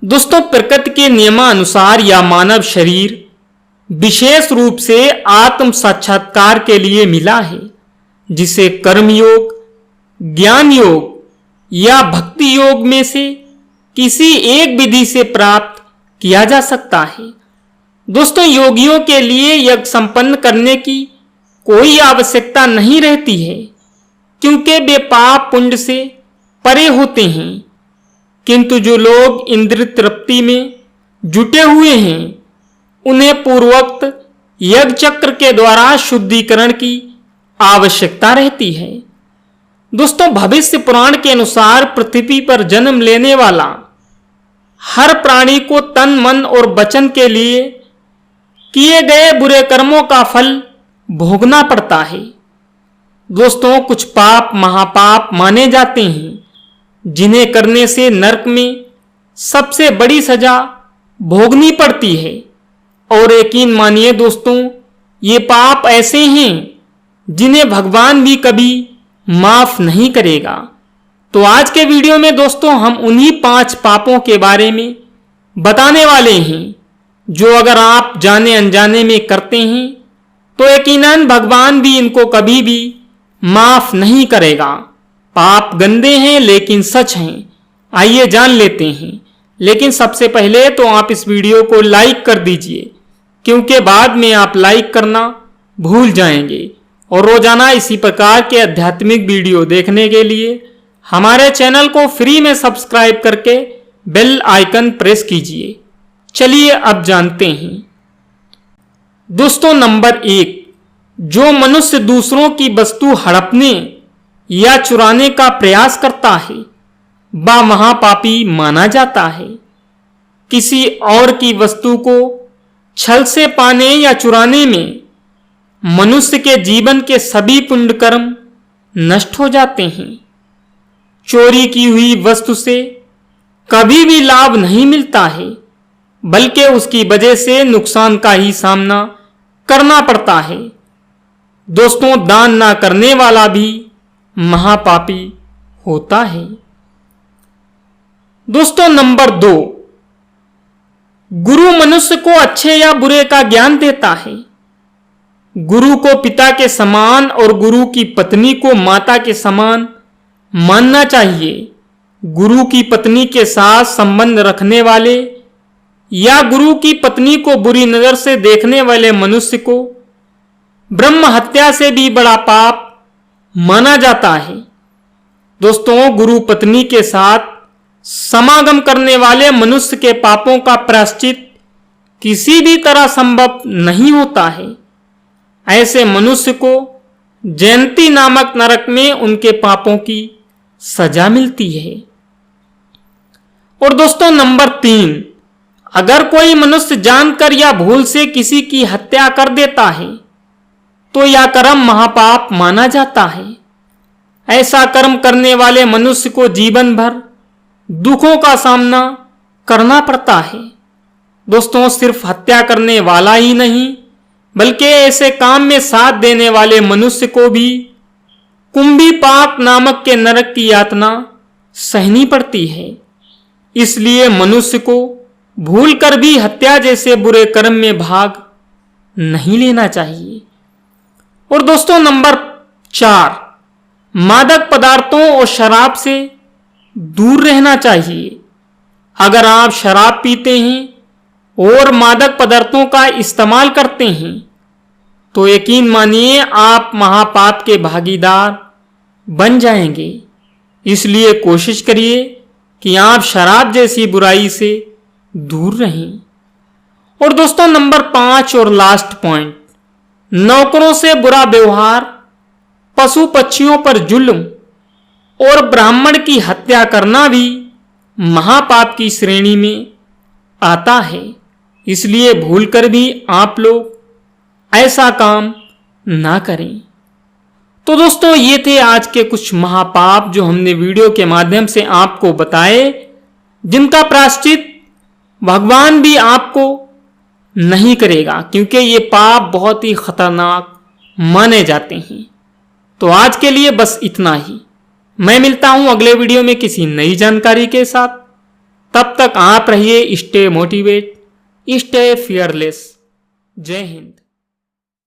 दोस्तों, प्रकृति के नियमानुसार या मानव शरीर विशेष रूप से आत्म साक्षात्कार के लिए मिला है, जिसे कर्म योग, ज्ञान योग या भक्ति योग में से किसी एक विधि से प्राप्त किया जा सकता है। दोस्तों, योगियों के लिए यज्ञ संपन्न करने की कोई आवश्यकता नहीं रहती है, क्योंकि वे पाप पुण्य से परे होते हैं। किंतु जो लोग इंद्रिय तृप्ति में जुटे हुए हैं, उन्हें पूर्वोक्त यज्ञ चक्र के द्वारा शुद्धिकरण की आवश्यकता रहती है। दोस्तों, भविष्य पुराण के अनुसार पृथ्वी पर जन्म लेने वाला हर प्राणी को तन, मन और वचन के लिए किए गए बुरे कर्मों का फल भोगना पड़ता है। दोस्तों, कुछ पाप महापाप माने जाते हैं, जिन्हें करने से नरक में सबसे बड़ी सजा भोगनी पड़ती है। और यकीन मानिए दोस्तों, ये पाप ऐसे हैं जिन्हें भगवान भी कभी माफ नहीं करेगा। तो आज के वीडियो में दोस्तों हम उन्हीं 5 पापों के बारे में बताने वाले हैं, जो अगर आप जाने अनजाने में करते हैं तो यकीनन भगवान भी इनको कभी भी माफ नहीं करेगा। पाप गंदे हैं लेकिन सच हैं। आइए जान लेते हैं, लेकिन सबसे पहले तो आप इस वीडियो को लाइक कर दीजिए, क्योंकि बाद में आप लाइक करना भूल जाएंगे। और रोजाना इसी प्रकार के आध्यात्मिक वीडियो देखने के लिए हमारे चैनल को फ्री में सब्सक्राइब करके बेल आइकन प्रेस कीजिए। चलिए अब जानते हैं। दोस्तों, नंबर 1, जो मनुष्य दूसरों की वस्तु हड़पने या चुराने का प्रयास करता है, वह महापापी माना जाता है। किसी और की वस्तु को छल से पाने या चुराने में मनुष्य के जीवन के सभी पुण्य कर्म नष्ट हो जाते हैं। चोरी की हुई वस्तु से कभी भी लाभ नहीं मिलता है, बल्कि उसकी वजह से नुकसान का ही सामना करना पड़ता है। दोस्तों, दान ना करने वाला भी महापापी होता है। दोस्तों, नंबर 2, गुरु मनुष्य को अच्छे या बुरे का ज्ञान देता है। गुरु को पिता के समान और गुरु की पत्नी को माता के समान मानना चाहिए। गुरु की पत्नी के साथ संबंध रखने वाले या गुरु की पत्नी को बुरी नजर से देखने वाले मनुष्य को ब्रह्म हत्या से भी बड़ा पाप माना जाता है। दोस्तों, गुरु पत्नी के साथ समागम करने वाले मनुष्य के पापों का प्रायश्चित किसी भी तरह संभव नहीं होता है। ऐसे मनुष्य को जयंती नामक नरक में उनके पापों की सजा मिलती है। और दोस्तों, नंबर 3, अगर कोई मनुष्य जानकर या भूल से किसी की हत्या कर देता है, तो यह कर्म महापाप माना जाता है। ऐसा कर्म करने वाले मनुष्य को जीवन भर दुखों का सामना करना पड़ता है। दोस्तों, सिर्फ हत्या करने वाला ही नहीं, बल्कि ऐसे काम में साथ देने वाले मनुष्य को भी कुंभी पाक नामक के नरक की यातना सहनी पड़ती है। इसलिए मनुष्य को भूलकर भी हत्या जैसे बुरे कर्म में भाग नहीं लेना चाहिए। और दोस्तों, नंबर 4, मादक पदार्थों और शराब से दूर रहना चाहिए। अगर आप शराब पीते हैं और मादक पदार्थों का इस्तेमाल करते हैं, तो यकीन मानिए आप महापाप के भागीदार बन जाएंगे। इसलिए कोशिश करिए कि आप शराब जैसी बुराई से दूर रहें। और दोस्तों, नंबर 5 और लास्ट पॉइंट, नौकरों से बुरा व्यवहार, पशु पक्षियों पर जुल्म और ब्राह्मण की हत्या करना भी महापाप की श्रेणी में आता है। इसलिए भूलकर भी आप लोग ऐसा काम ना करें। तो दोस्तों, ये थे आज के कुछ महापाप जो हमने वीडियो के माध्यम से आपको बताए, जिनका प्रायश्चित भगवान भी आपको नहीं करेगा, क्योंकि ये पाप बहुत ही खतरनाक माने जाते हैं। तो आज के लिए बस इतना ही। मैं मिलता हूं अगले वीडियो में किसी नई जानकारी के साथ। तब तक आप रहिए स्टे मोटिवेट, स्टे फियरलेस। जय हिंद।